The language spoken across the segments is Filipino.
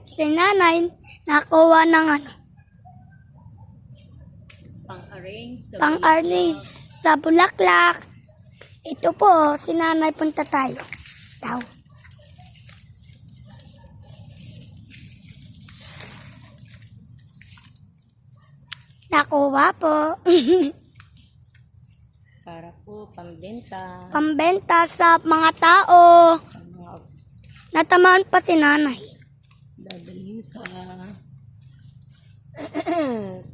Si nanay nakuha ng pang-arrange sa bulaklak. Ito po, si nanay punta tayo. Daw. Nakuha po. Para po pambenta. Pambenta sa mga tao. Sa mga Natamaan pa si nanay. dadalhin sa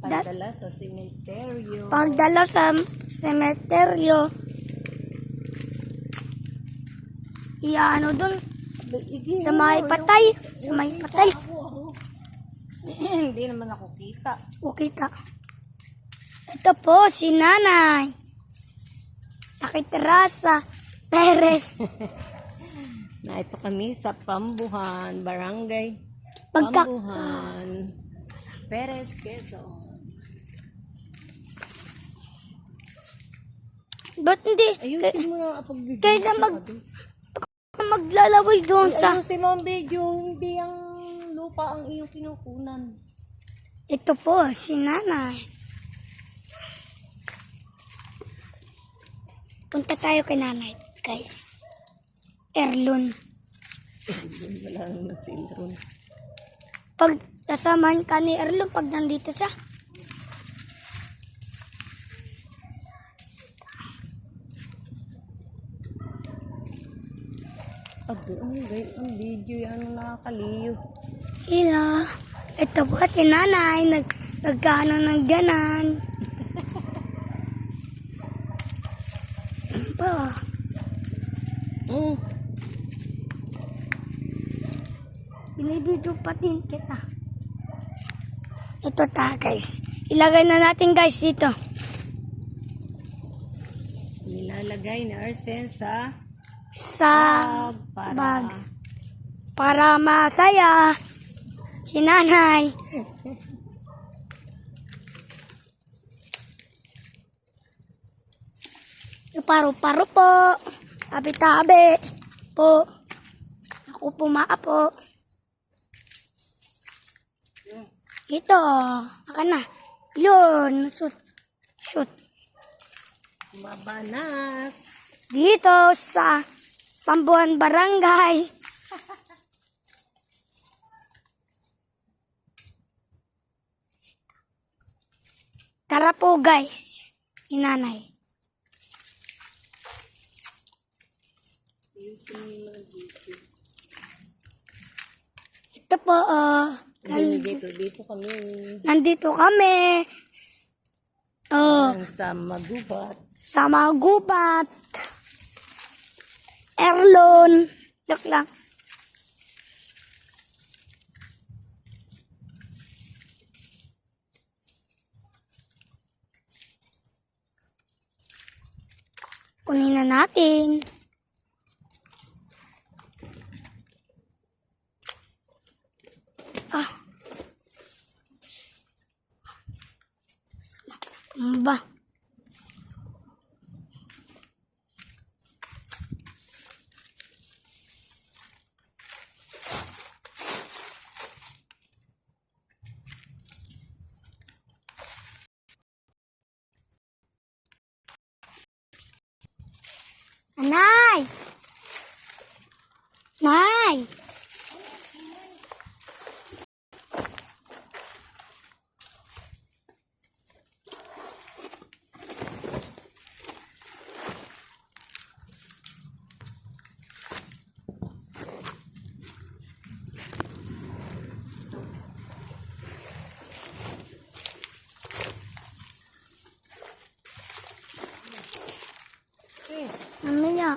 pagdala sa sementeryo. Pagdala sa semeteryo. Iano dun. Sa may patay. Sa may patay. Hindi naman ako kita. O kita. Ito po si nanay. Nakiterasa. Teres. Na ito kami sa Pambuhan, Barangay Pagka- Pambuhan, Perez, Quezon. Ba't hindi? Ayusin mo na kapag video. Kaya maglalaway doon sa... Ayusin mo ang video, hindi ang lupa ang iyong kinukunan. Ito po, si nanay. Punta tayo kay nanay, guys. Erlon. Wala nang nagsilron. Pag kasamahan ka ni Erlon, pag nandito siya. Ang video yan nakakaliw. Hila. Ito po si nanay, nagkano ng ganan. Ano pa? Oh, Binibidyo pa din kita. Ito ta, guys. Ilagay na natin, guys, dito. nilalagay na Arsen sa Bag. para Para masaya. Si nanay. Paru-paru po. Tabi-tabi po. Ako pumaapo. Ito. Aka na. Yun. Shoot. mabanas. Dito sa Pambuhan Barangay. Tara po, guys. Inanay. Ito po, Dito kami nandito kami. sa Magubat. Sa Magubat. Erlon. Look lang. Kunin na natin. Ba? Nay! Nay! Mamaya.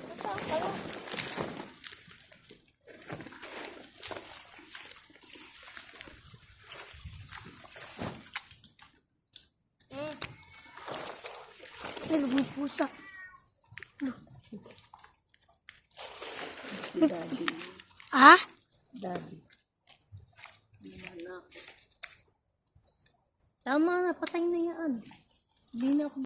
Ay, may pusa. Ah?